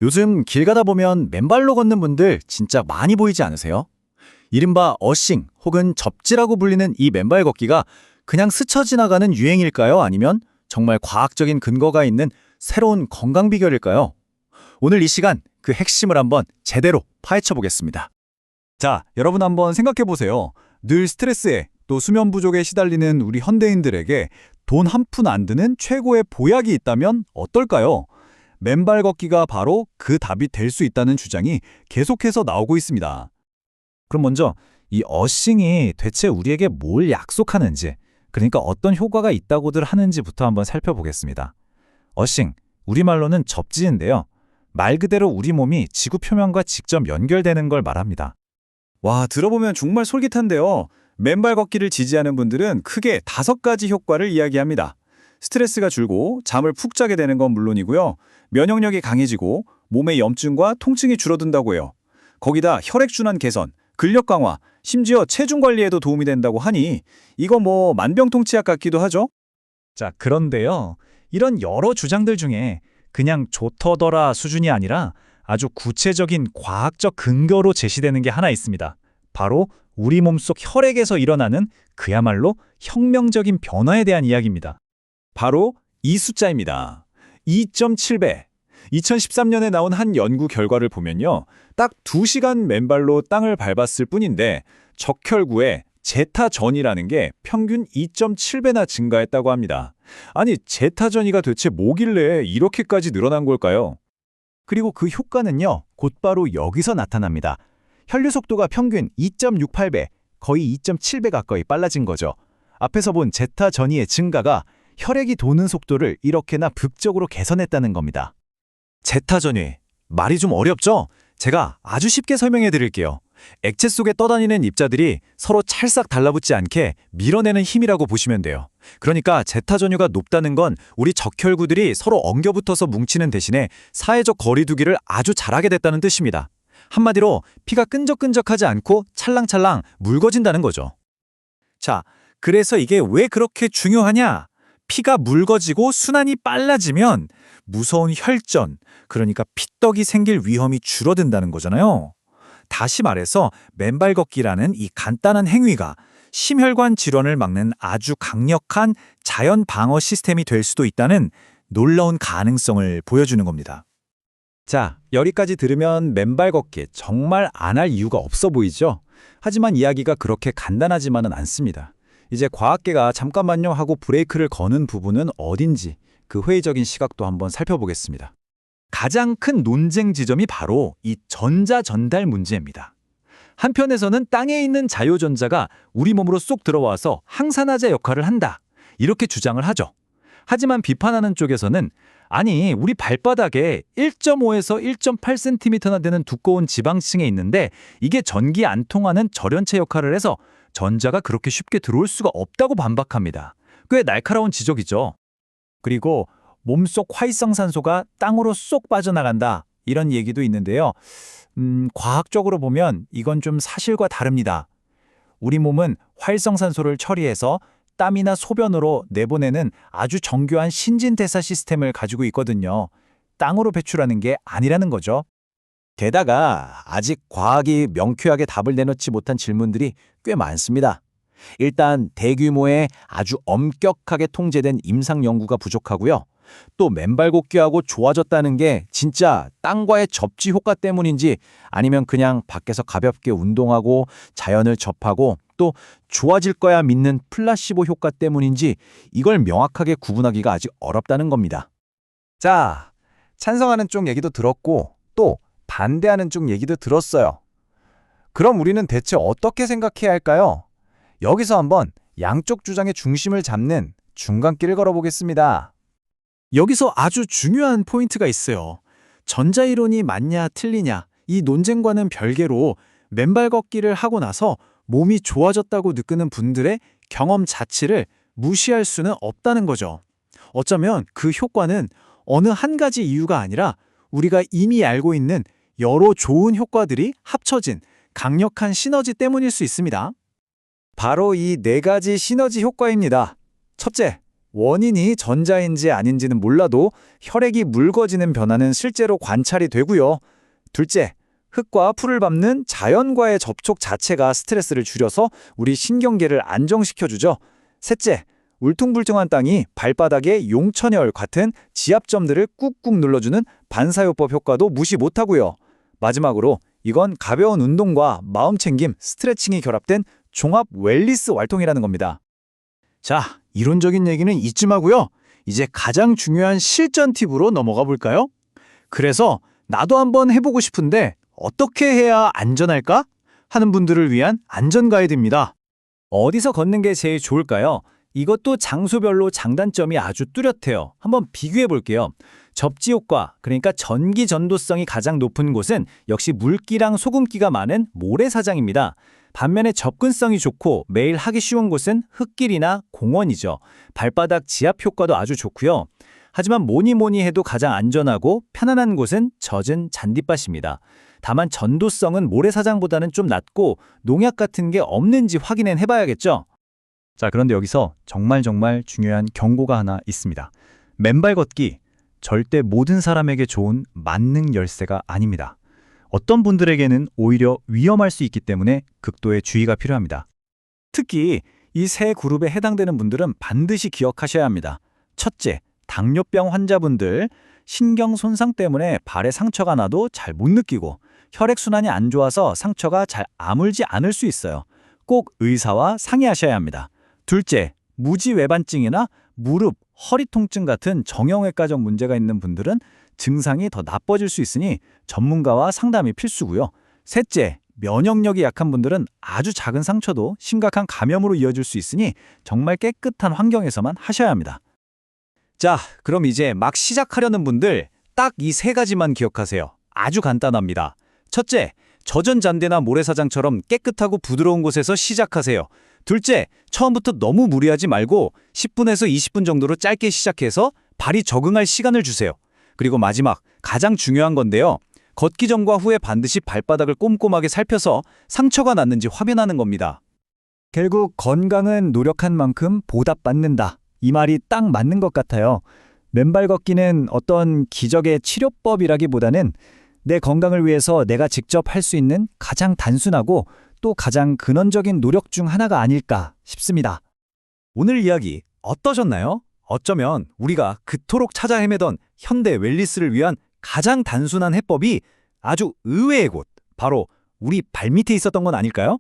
요즘 길 가다 보면 맨발로 걷는 분들 진짜 많이 보이지 않으세요? 이른바 어싱 혹은 접지라고 불리는 이 맨발 걷기가 그냥 스쳐 지나가는 유행일까요? 아니면 정말 과학적인 근거가 있는 새로운 건강 비결일까요? 오늘 이 시간 그 핵심을 한번 제대로 파헤쳐 보겠습니다. 자, 여러분 한번 생각해 보세요. 늘 스트레스에 또 수면 부족에 시달리는 우리 현대인들에게 돈 한 푼 안 드는 최고의 보약이 있다면 어떨까요? 맨발 걷기가 바로 그 답이 될 수 있다는 주장이 계속해서 나오고 있습니다. 그럼 먼저 이 어싱이 대체 우리에게 뭘 약속하는지, 그러니까 어떤 효과가 있다고들 하는지부터 한번 살펴보겠습니다. 어싱, 우리말로는 접지인데요. 말 그대로 우리 몸이 지구 표면과 직접 연결되는 걸 말합니다. 와, 들어보면 정말 솔깃한데요. 맨발 걷기를 지지하는 분들은 크게 5가지 효과를 이야기합니다. 스트레스가 줄고 잠을 푹 자게 되는 건 물론이고요. 면역력이 강해지고 몸의 염증과 통증이 줄어든다고 해요. 거기다 혈액순환 개선, 근력 강화, 심지어 체중 관리에도 도움이 된다고 하니 이거 뭐 만병통치약 같기도 하죠? 자, 그런데요. 이런 여러 주장들 중에 그냥 좋더더라 수준이 아니라 아주 구체적인 과학적 근거로 제시되는 게 하나 있습니다. 바로 우리 몸속 혈액에서 일어나는 그야말로 혁명적인 변화에 대한 이야기입니다. 바로 이 숫자입니다. 2.7배. 2013년에 나온 한 연구 결과를 보면요. 딱 2시간 맨발로 땅을 밟았을 뿐인데 적혈구에 제타전이라는 게 평균 2.7배나 증가했다고 합니다. 아니, 제타전이가 대체 뭐길래 이렇게까지 늘어난 걸까요? 그리고 그 효과는요, 곧바로 여기서 나타납니다. 혈류 속도가 평균 2.68배, 거의 2.7배 가까이 빨라진 거죠. 앞에서 본 제타 전이의 증가가 혈액이 도는 속도를 이렇게나 극적으로 개선했다는 겁니다. 제타 전위. 말이 좀 어렵죠? 제가 아주 쉽게 설명해 드릴게요. 액체 속에 떠다니는 입자들이 서로 찰싹 달라붙지 않게 밀어내는 힘이라고 보시면 돼요. 그러니까 제타 전유가 높다는 건 우리 적혈구들이 서로 엉겨붙어서 뭉치는 대신에 사회적 거리두기를 아주 잘하게 됐다는 뜻입니다. 한마디로 피가 끈적끈적하지 않고 찰랑찰랑 묽어진다는 거죠. 자, 그래서 이게 왜 그렇게 중요하냐? 피가 묽어지고 순환이 빨라지면 무서운 혈전, 그러니까 피떡이 생길 위험이 줄어든다는 거잖아요. 다시 말해서 맨발 걷기라는 이 간단한 행위가 심혈관 질환을 막는 아주 강력한 자연 방어 시스템이 될 수도 있다는 놀라운 가능성을 보여주는 겁니다. 자, 여기까지 들으면 맨발 걷기 정말 안 할 이유가 없어 보이죠? 하지만 이야기가 그렇게 간단하지만은 않습니다. 이제 과학계가 잠깐만요 하고 브레이크를 거는 부분은 어딘지 그 회의적인 시각도 한번 살펴보겠습니다. 가장 큰 논쟁 지점이 바로 이 전자 전달 문제입니다. 한편에서는 땅에 있는 자유전자가 우리 몸으로 쏙 들어와서 항산화제 역할을 한다, 이렇게 주장을 하죠. 하지만 비판하는 쪽에서는 아니, 우리 발바닥에 1.5에서 1.8cm나 되는 두꺼운 지방층에 있는데 이게 전기 안 통하는 절연체 역할을 해서 전자가 그렇게 쉽게 들어올 수가 없다고 반박합니다. 꽤 날카로운 지적이죠. 그리고 몸속 활성산소가 땅으로 쏙 빠져나간다, 이런 얘기도 있는데요. 과학적으로 보면 이건 좀 사실과 다릅니다. 우리 몸은 활성산소를 처리해서 땀이나 소변으로 내보내는 아주 정교한 신진대사 시스템을 가지고 있거든요. 땅으로 배출하는 게 아니라는 거죠. 게다가 아직 과학이 명쾌하게 답을 내놓지 못한 질문들이 꽤 많습니다. 일단 대규모의 아주 엄격하게 통제된 임상 연구가 부족하고요. 또 맨발 걷기하고 좋아졌다는 게 진짜 땅과의 접지 효과 때문인지 아니면 그냥 밖에서 가볍게 운동하고 자연을 접하고 또 좋아질 거야 믿는 플라시보 효과 때문인지 이걸 명확하게 구분하기가 아직 어렵다는 겁니다. 자, 찬성하는 쪽 얘기도 들었고 또 반대하는 쪽 얘기도 들었어요. 그럼 우리는 대체 어떻게 생각해야 할까요? 여기서 한번 양쪽 주장의 중심을 잡는 중간길을 걸어보겠습니다. 여기서 아주 중요한 포인트가 있어요. 전자이론이 맞냐 틀리냐, 이 논쟁과는 별개로 맨발 걷기를 하고 나서 몸이 좋아졌다고 느끼는 분들의 경험 자체를 무시할 수는 없다는 거죠. 어쩌면 그 효과는 어느 한 가지 이유가 아니라 우리가 이미 알고 있는 여러 좋은 효과들이 합쳐진 강력한 시너지 때문일 수 있습니다. 바로 이 4가지 시너지 효과입니다. 첫째, 원인이 전자인지 아닌지는 몰라도 혈액이 묽어지는 변화는 실제로 관찰이 되고요. 둘째, 흙과 풀을 밟는 자연과의 접촉 자체가 스트레스를 줄여서 우리 신경계를 안정시켜주죠. 셋째, 울퉁불퉁한 땅이 발바닥에 용천열 같은 지압점들을 꾹꾹 눌러주는 반사요법 효과도 무시 못하고요. 마지막으로 이건 가벼운 운동과 마음챙김, 스트레칭이 결합된 종합 웰니스 활동이라는 겁니다. 자, 이론적인 얘기는 이쯤 하고요. 이제 가장 중요한 실전 팁으로 넘어가 볼까요? 그래서 나도 한번 해보고 싶은데 어떻게 해야 안전할까? 하는 분들을 위한 안전 가이드입니다. 어디서 걷는 게 제일 좋을까요? 이것도 장소별로 장단점이 아주 뚜렷해요. 한번 비교해 볼게요. 접지 효과, 그러니까 전기 전도성이 가장 높은 곳은 역시 물기랑 소금기가 많은 모래사장입니다. 반면에 접근성이 좋고 매일 하기 쉬운 곳은 흙길이나 공원이죠. 발바닥 지압 효과도 아주 좋고요. 하지만 뭐니 해도 가장 안전하고 편안한 곳은 젖은 잔디밭입니다. 다만 전도성은 모래사장보다는 좀 낮고 농약 같은 게 없는지 확인은 해봐야겠죠. 자, 그런데 여기서 정말 중요한 경고가 하나 있습니다. 맨발 걷기, 절대 모든 사람에게 좋은 만능 열쇠가 아닙니다. 어떤 분들에게는 오히려 위험할 수 있기 때문에 극도의 주의가 필요합니다. 특히 이 세 그룹에 해당되는 분들은 반드시 기억하셔야 합니다. 첫째, 당뇨병 환자분들, 신경 손상 때문에 발에 상처가 나도 잘 못 느끼고 혈액순환이 안 좋아서 상처가 잘 아물지 않을 수 있어요. 꼭 의사와 상의하셔야 합니다. 둘째, 무지외반증이나 무릎, 허리 통증 같은 정형외과적 문제가 있는 분들은 증상이 더 나빠질 수 있으니 전문가와 상담이 필수고요. 셋째, 면역력이 약한 분들은 아주 작은 상처도 심각한 감염으로 이어질 수 있으니 정말 깨끗한 환경에서만 하셔야 합니다. 자, 그럼 이제 막 시작하려는 분들 딱 이 세 가지만 기억하세요. 아주 간단합니다. 첫째, 젖은 잔디나 모래사장처럼 깨끗하고 부드러운 곳에서 시작하세요. 둘째, 처음부터 너무 무리하지 말고 10분에서 20분 정도로 짧게 시작해서 발이 적응할 시간을 주세요. 그리고 마지막, 가장 중요한 건데요. 걷기 전과 후에 반드시 발바닥을 꼼꼼하게 살펴서 상처가 났는지 확인하는 겁니다. 결국 건강은 노력한 만큼 보답받는다. 이 말이 딱 맞는 것 같아요. 맨발 걷기는 어떤 기적의 치료법이라기보다는 내 건강을 위해서 내가 직접 할 수 있는 가장 단순하고 또 가장 근원적인 노력 중 하나가 아닐까 싶습니다. 오늘 이야기 어떠셨나요? 어쩌면 우리가 그토록 찾아 헤매던 현대 웰니스를 위한 가장 단순한 해법이 아주 의외의 곳, 바로 우리 발밑에 있었던 건 아닐까요?